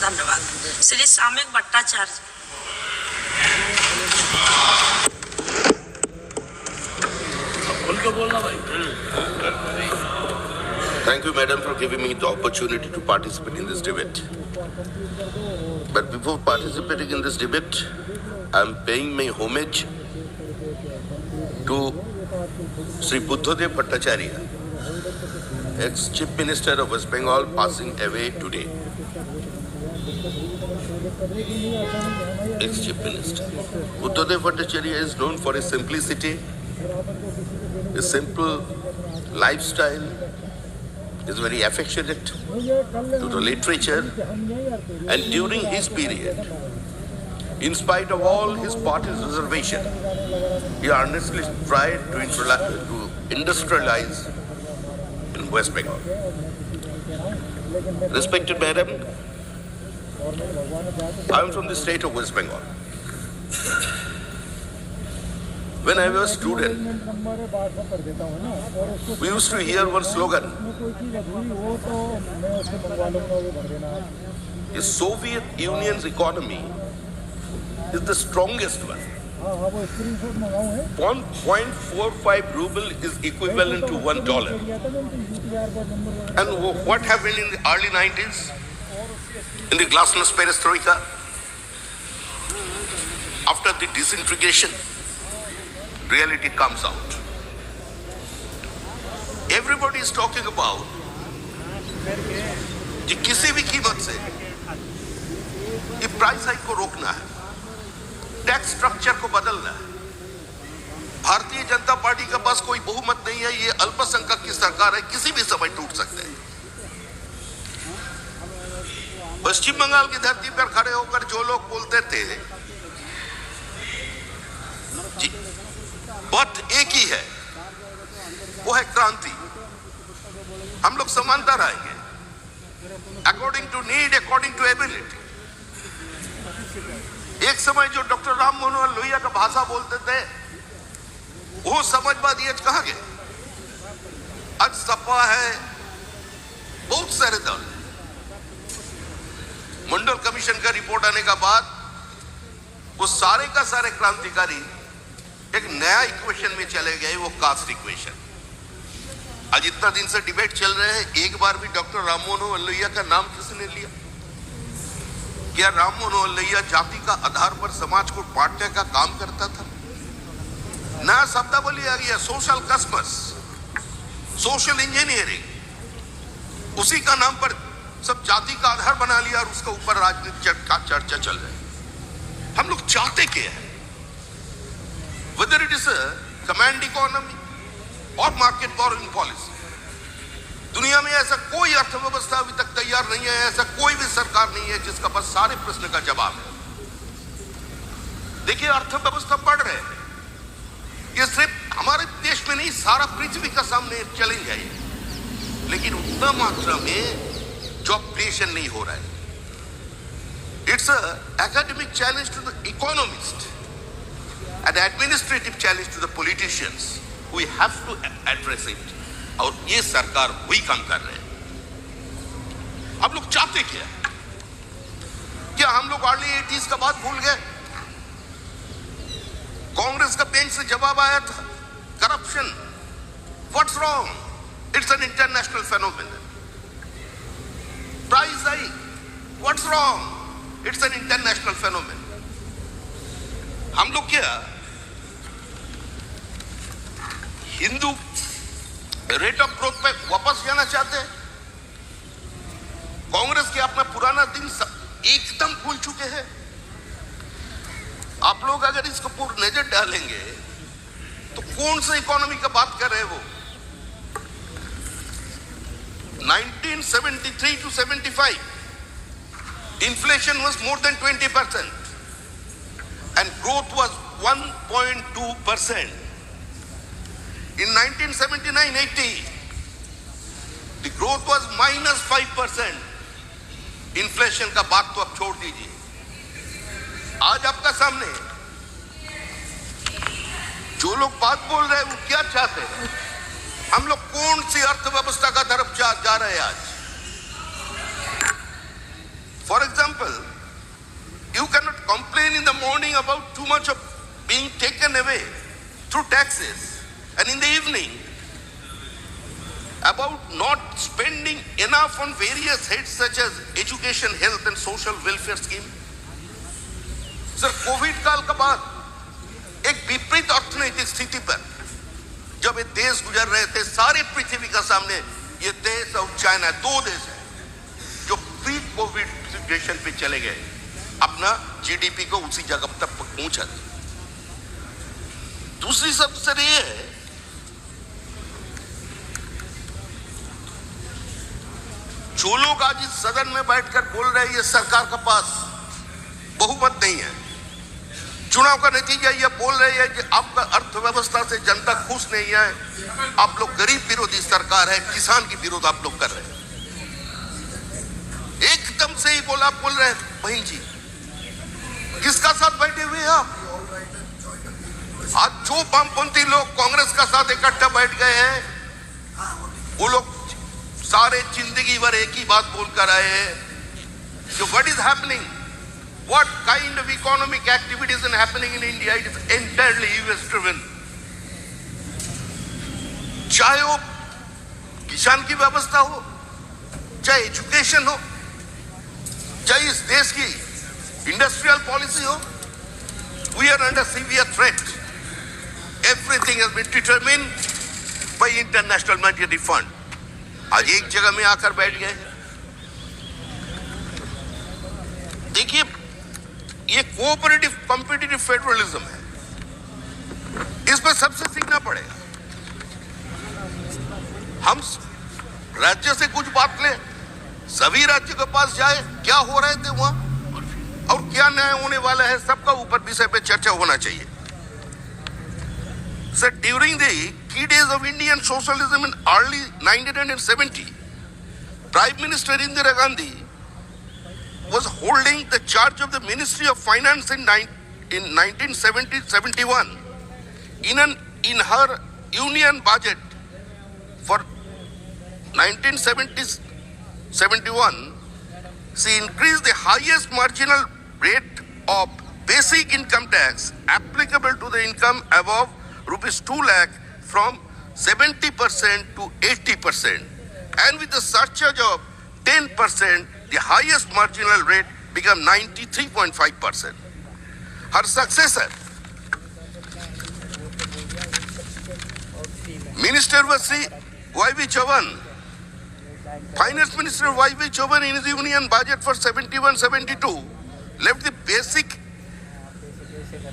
धन्यवाद। श्री सामयिक भट्टाचार्य। उनको बोलना भाई। Thank you, madam, for giving me the opportunity to participate in this debate. But before participating in this debate, I am paying my homage to Sri Buddhadev Bhattacharya, ex-Chief Minister of West Bengal, passing away today. Ex-Chief Minister. Buddhadev Bhattacharya is known for his simplicity, his simple lifestyle. Is very affectionate to the literature, and during his period, in spite of all his party's reservation, he earnestly tried to industrialize in West Bengal. Respected madam, I am from the state of West Bengal. When I was a student, we used to hear one slogan: the Soviet Union's economy is the strongest one. 1.45 ruble is equivalent to $1. And what happened in the early 90s? In the glasnost perestroika? After the disintegration, reality comes out. Everybody is talking about कि किसी भी कीमत से ये price hike को रोकना है, tax structure को बदलना है। भारतीय जनता पार्टी के पास कोई बहुमत नहीं है, ये अल्पसंख्यक की सरकार है, किसी भी समय टूट सकते हैं। पश्चिम बंगाल की धरती पर खड़े होकर जो लोग बोलते थे बात एक ही है, वो है क्रांति। हम लोग समानता रहेंगे, according to need, according to ability. एक समय जो डॉक्टर राम मनोहर लोहिया का भाषा बोलते थे, वो समाजवादी आज कहाँ गए? आज सपा है, बहुत सारे दल। मंडल कमीशन का रिपोर्ट आने का बाद वो सारे का सारे क्रांतिकारी एक नया इक्वेशन में चले गए, वो कास्ट इक्वेशन। आज इतना दिन से डिबेट चल रहे हैं, एक बार भी डॉक्टर राम मनोहर लोहिया का नाम किसने लिया? क्या राम मनोहर लोहिया जाति का आधार पर समाज को बांटने का काम करता था? नया शब्दावली आ गया, सोशल कस्मस, सोशल इंजीनियरिंग। उसी का नाम पर सब जाति का आधार बना लिया और उसके ऊपर राजनीति का चर्चा चल रही है। हम लोग चाहते क्या है? Whether it is a command economy or market borrowing policy, दुनिया में ऐसा कोई अर्थव्यवस्था अभी तक तैयार नहीं है, ऐसा कोई भी सरकार नहीं है जिसका पास सारे प्रश्न का जवाब है। देखिए, अर्थव्यवस्था बढ़ रहे हैं, ये सिर्फ हमारे देश में नहीं, सारा पृथ्वी का सामने चैलेंज है, लेकिन उतना मात्रा में जॉब क्रिएशन नहीं हो रहा है। It's a academic challenge to the economist, an administrative challenge to the politicians. We have to address it. और ये सरकार वही काम कर रहे हैं। आप लोग चाहते क्या? क्या हम लोग अर्ली 80s का बात भूल गए? कांग्रेस का बेंच से जवाब आया था, corruption, what's wrong? It's an international phenomenon. Price hike, what's wrong? It's an international phenomenon. हम लोग क्या हिंदू रेट ऑफ ग्रोथ पे वापस जाना चाहते हैं? कांग्रेस के अपना पुराना दिन एकदम भूल चुके हैं। आप लोग अगर इसको पूर्ण नजर डालेंगे तो कौन सा इकोनॉमी का बात कर रहे हैं वो? 1973 to 75 inflation was more than 20% and growth was 1.2%. In 1979-80 the growth was -5%. Inflation का बात तो अब छोड़ दीजिए। आज आपका सामने जो लोग बात बोल रहे हैं वो क्या चाहते हैं? हम लोग कौन सी अर्थव्यवस्था का तरफ जा रहे हैं? आज For example, you cannot complain in the morning about too much of being taken away through taxes, and in the evening about not spending enough on various heads such as education, health and social welfare scheme. Sir, Covid काल के बाद एक विपरीत अर्थनैतिक स्थिति पर जब ये देश गुजर रहे थे, सारे पृथ्वी का सामने ये देश और चाइना, दो देश है जो प्री कोविड सिचुएशन पे चले गए, अपना जीडीपी को उसी जगह तक पहुंचा दिया। दूसरी सबसे ये है, जो लोग आज इस सदन में बैठकर बोल रहे हैं ये सरकार के पास बहुमत नहीं है, चुनाव का नतीजा ये बोल रहे हैं कि आपका अर्थव्यवस्था से जनता खुश नहीं है, आप लोग गरीब विरोधी सरकार है, किसान की विरोध आप लोग कर रहे हैं, एकदम से ही बोल रहे हैं। बहन जी, किसका साथ बैठे हुए हैं आप? आज जो वामपंथी लोग कांग्रेस का साथ इकट्ठा बैठ गए हैं, वो लोग सारे जिंदगी भर एक ही बात बोलकर आए हैं कि what is happening, what kind of economic activities is happening in India, it is entirely US driven. चाहे वो किसान की व्यवस्था हो, चाहे एजुकेशन हो, चाहे इस देश की इंडस्ट्रियल पॉलिसी हो, we are under severe threat. Everything has been determined by International Monetary Fund. आज एक जगह में आकर बैठ गए। देखिए, ये कोऑपरेटिव कॉम्पिटिटिव फेडरलिज्म है, इस पर सबसे सीखना पड़ेगा। हम राज्य से कुछ बात लें, सभी राज्य के पास जाए, क्या हो रहे थे वहां और क्या नया होने वाला है, सबका ऊपर विषय पे चर्चा होना चाहिए। So during the key days of Indian socialism in early 1970, Prime Minister Indira Gandhi was holding the charge of the Ministry of Finance in 1970-71. In her union budget for 1970-71, she increased the highest marginal rate of basic income tax applicable to the income above rupees 2 lakh from 70% to 80%, and with the surcharge of 10%, the highest marginal rate became 93.5%. Her successor, Minister was Sri Y.V. Chauhan. Finance Minister Y.V. Chauhan in his union budget for 71-72 left the basic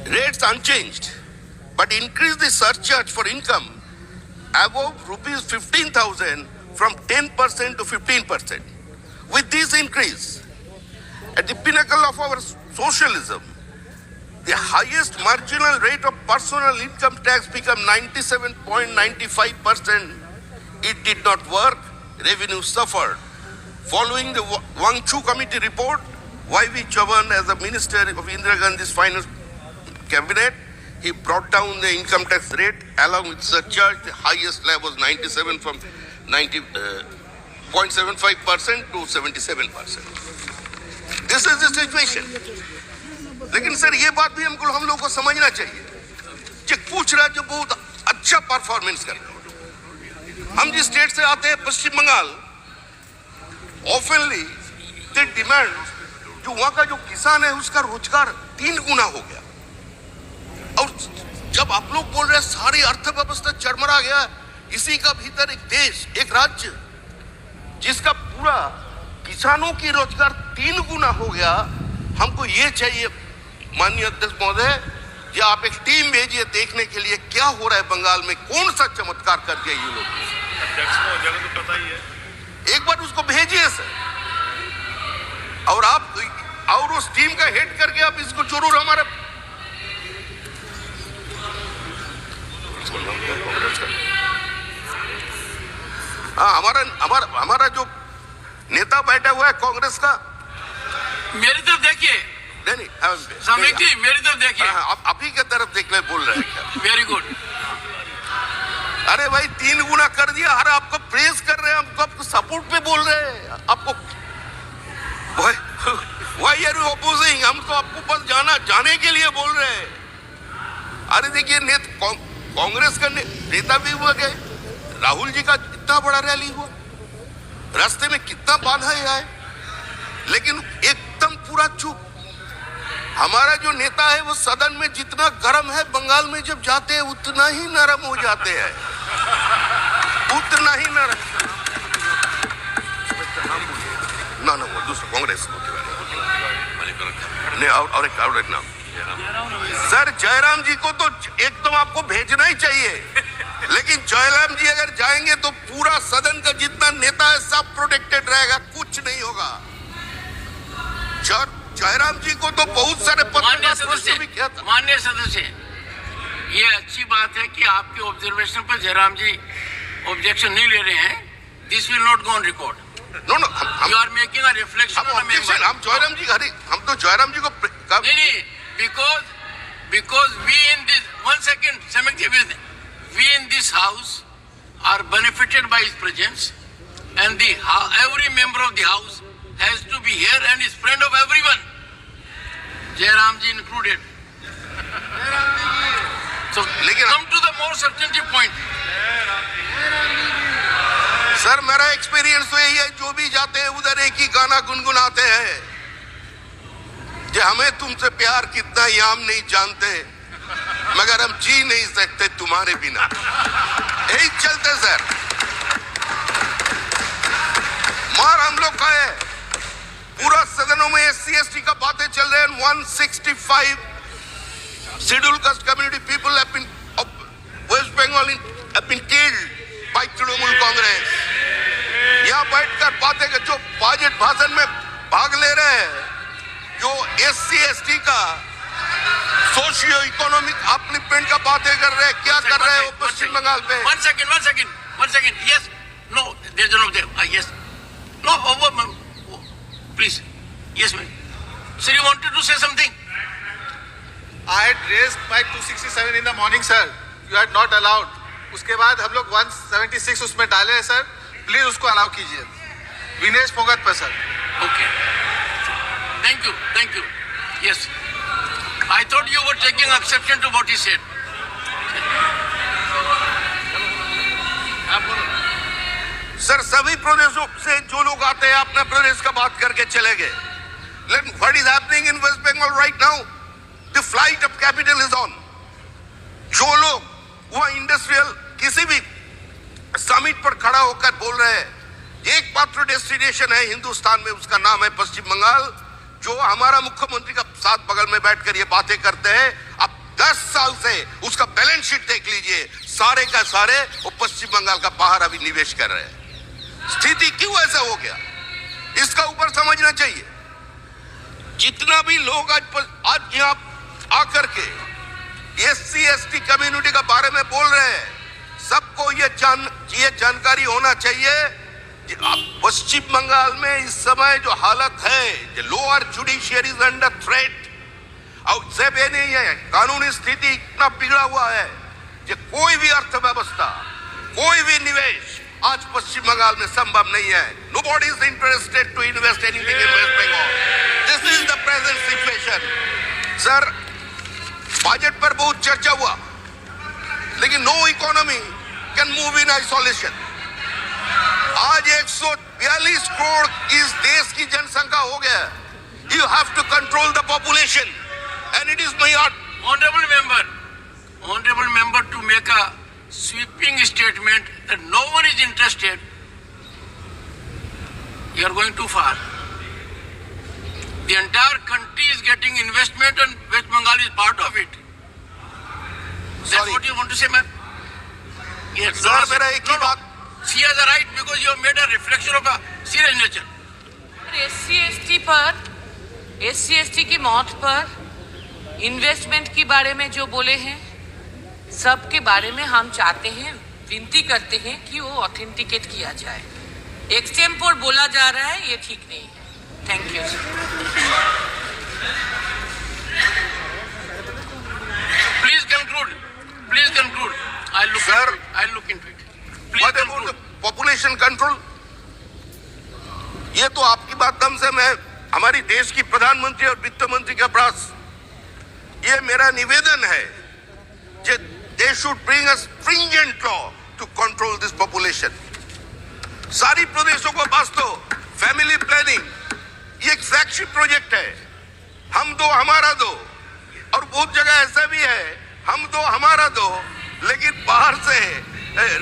rates unchanged, but increased the surcharge for income above rupees 15,000 from 10% to 15%. With this increase, at the pinnacle of our socialism, the highest marginal rate of personal income tax became 97.95%. It did not work. Revenue suffered. Following the Wang Chu Committee report, Y.V. Chauhan, as the Minister of Indira Gandhi's Finance Cabinet, he brought down the income tax rate along with surcharge. The highest level was 97 from 90.75% to 77%. This is the situation. लेकिन sir ये बात भी हम लोग को समझना चाहिए कि कुछ राज्य बहुत अच्छा परफॉर्मेंस कर रहे हैं। हम जिस स्टेट से आते हैं, पश्चिम बंगाल, ऑफनली दे डिमांड, जो वहां का जो किसान है उसका रोजगार 3 गुना हो गया। और जब आप लोग बोल रहे हैं सारी अर्थव्यवस्था चरमरा गया, इसी का भीतर एक देश, एक राज्य जिसका पूरा किसानों की रोजगार 3 गुना हो गया, हमको ये चाहिए माननीय अध्यक्ष महोदय, कि आप एक टीम भेजिए देखने के लिए क्या हो रहा है बंगाल में, कौन सा चमत्कार कर दिया ये लोग। अध्यक्ष महोदय को तो पता ही है, एक बार उसको भेजिए सर, और आप और उस टीम का हेड करके आप इसको जरूर हमारे हमारा जो नेता बैठा हुआ है कांग्रेस का, मेरी तरफ देखिए, नहीं सामयिक जी मेरी तरफ देखिए, आप ही के तरफ देख ले बोल रहे हैं क्या? Very good. अरे भाई 3 गुना कर दिया, अरे आपको प्रेस कर रहे हैं, आपको सपोर्ट पे बोल रहे हैं, आपको आपको बस जाने के लिए बोल रहे हैं। अरे देखिए कांग्रेस का नेता भी हुआ गए, राहुल जी का इतना बड़ा रैली हुआ, रास्ते में कितना बाधा है, लेकिन एकदम पूरा चुप। हमारा जो नेता है वो सदन में जितना गर्म है, बंगाल में जब जाते हैं उतना ही नरम हो जाते हैं, उतना ही नरम। ना वो दूसरा कांग्रेस नहीं, और एक नाम सर जयराम जी को तो एकदम आपको भेजना ही चाहिए, लेकिन जयराम जी अगर जाएंगे तो पूरा सदन का जितना नेता है सब प्रोटेक्टेड रहेगा, कुछ नहीं होगा। जयराम जी को तो बहुत सारे पत्रकार भी किया था। माननीय सदस्य, ये अच्छी बात है कि आपके ऑब्जर्वेशन पर जयराम जी ऑब्जेक्शन नहीं ले रहे हैं। This will not go on record. No you are making a reflection on a member. हम जयराम जी हम तो जयराम जी को नहीं, because we in this 1 second, we in this house are benefited by his presence, and every member of the house has to be here and is friend of everyone, Jairam ji included. So come to the more substantive point. Sir मेरा experience तो यही है, जो भी जाते हैं उधर एक ही गाना गुनगुनाते हैं कि हमें तुमसे प्यार कितना ही हम नहीं जानते, मगर हम जी नहीं सकते तुम्हारे बिना। यही चलते सर। मार हम लोग का है, पूरा सदनों में SC ST का बातें चल रहे हैं। 165 schedule caste community people of West Bengal have been killed by Trinamool Congress. यहाँ बैठकर बातें कर, जो बजट भाषण में भाग ले रहे हैं, जो SC ST का सोशियो इकोनॉमिक अपलिफ्टमेंट का बातें कर रहे हैं, क्या कर रहे हैं पश्चिम बंगाल पे। One second. Yes, no, there's no there. Yes, no. Please, yes, ma'am. Sir, you wanted to say something? I had raised my 267 in the morning, sir. You had not allowed. उसके बाद हम लोग 176 उसमें डाले हैं सर, प्लीज उसको allow कीजिए। विनेश फोगत पर sir. Okay. Thank you. Yes. I thought you were taking exception to what he said. Sir सभी प्रदेशों से जो लोग आते हैं अपने प्रदेश का बात करके चले गए, लेकिन what is happening in West Bengal right now? The flight of capital is on. जो लोग वह इंडस्ट्रियल किसी भी समिट पर खड़ा होकर बोल रहे हैं, एक मात्र डेस्टिनेशन है हिंदुस्तान में, उसका नाम है पश्चिम बंगाल। जो हमारा मुख्यमंत्री का साथ बगल में बैठकर ये बातें करते हैं, अब 10 साल से उसका बैलेंस शीट देख लीजिए, सारे का सारे वो पश्चिम बंगाल का बाहर अभी निवेश कर रहे हैं। स्थिति क्यों ऐसा हो गया, इसका ऊपर समझना चाहिए। जितना भी लोग आज यहाँ आकर के SC ST कम्युनिटी का बारे में बोल रहे हैं, सबको ये जानकारी होना चाहिए कि पश्चिम बंगाल में इस समय जो हालत है, lower judiciary is under threat. और सिर्फ ये नहीं है, कानूनी स्थिति इतना बिगड़ा हुआ है कि कोई भी अर्थव्यवस्था, कोई भी निवेश आज पश्चिम बंगाल में संभव नहीं है। Nobody is interested to invest anything in West Bengal. This is the present situation. Sir budget पर बहुत चर्चा हुआ, लेकिन no economy can move in isolation. आज 142 करोड़ इस देश की जनसंख्या हो गया। You have to control the population and it is not. Honorable member to make a sweeping statement that no one is interested, you are going too far. The entire country is getting investment and West Bengal is part of it. That's what you want to say, ma'am? Yes. Sir, मेरा एक ही बात। She has a right because you have made a reflection of a serious nature. SC ST की मौत पर investment के बारे में जो बोले हैं, सबके बारे में हम चाहते हैं, विनती करते हैं कि वो ऑथेंटिकेट किया जाए। एक्सटेम्पोर बोला जा रहा है, ये ठीक नहीं है। Thank you. Please conclude. I'll look into it. What about the population control? ये तो आपकी बात दम से मैं हमारी देश की प्रधानमंत्री और वित्त मंत्री के पास ये मेरा निवेदन है कि they should bring a stringent law to control this population. सारी प्रदेशों को पास तो फैमिली प्लानिंग ये एक फ्लैगशिप प्रोजेक्ट है, हम दो हमारा दो, और बहुत जगह ऐसा भी है हम दो हमारा दो, लेकिन बाहर से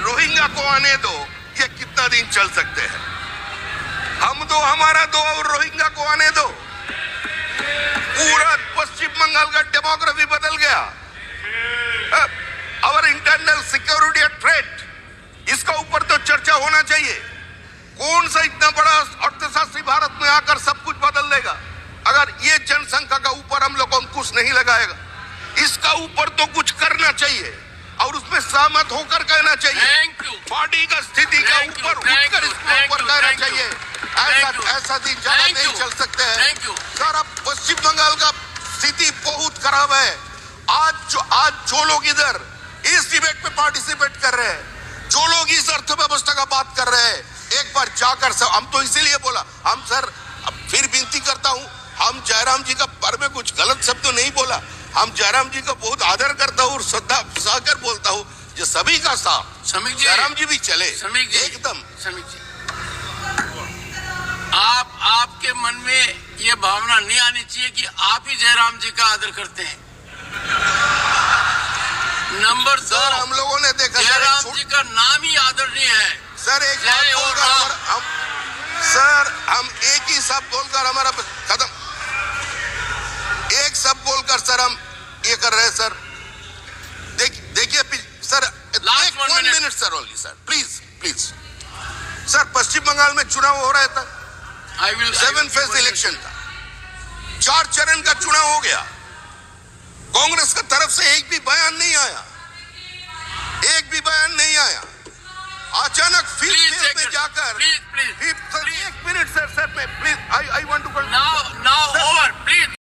रोहिंग्या को आने दो, ये कितना दिन चल सकते हैं? हम दो हमारा दो और रोहिंग्या को आने दो। पूरा पश्चिम बंगाल का डेमोग्राफी बदल गया। और इंटरनल सिक्योरिटी थ्रेट, इसका ऊपर तो चर्चा होना चाहिए। कौन सा इतना बड़ा अर्थशास्त्री भारत में आकर सब कुछ बदल देगा अगर ये जनसंख्या का ऊपर हम लोग अंकुश नहीं लगाएगा? इसका ऊपर तो कुछ करना चाहिए और उसमें सहमत होकर कहना चाहिए। पार्टी का स्थिति का ऊपर उठकर इसके ऊपर कहना चाहिए। ऐसा दिन ज्यादा नहीं चल सकते हैं सर। अब पश्चिम बंगाल का स्थिति बहुत खराब है। आज जो लोग इधर इस डिबेट में पार्टिसिपेट कर रहे हैं, जो लोग इस अर्थव्यवस्था का बात कर रहे हैं, एक बार जाकर सब, हम तो इसीलिए बोला, हम सर फिर विनती करता हूं, हम जयराम जी का बारे में कुछ गलत शब्द नहीं बोला, हम जयराम जी का बहुत आदर करता हूँ और श्रद्धा सहकर बोलता हूँ, जो सभी का साथ समीक जी, जयराम जी भी चले एकदम। समीक जी, आपके मन में ये भावना नहीं आनी चाहिए कि आप ही जयराम जी का आदर करते हैं। नंबर दो, सर हम लोगों ने देखा जयराम जी का नाम ही आदरणीय है सर। एक बात बोलकर हम एक ही शब्द बोलकर हमारा खत्म, एक शब्द बोलकर सर हम ये कर रहे हैं सर। देखिए sir, last 1 minute sir, only sir, please sir. Paschim Bengal में चुनाव हो रहा था, 7 फेज इलेक्शन था, 4 चरण का चुनाव हो गया। कांग्रेस की तरफ से एक भी बयान नहीं आया, एक भी बयान नहीं आया। अचानक फिर में जाकर 1 मिनट सर,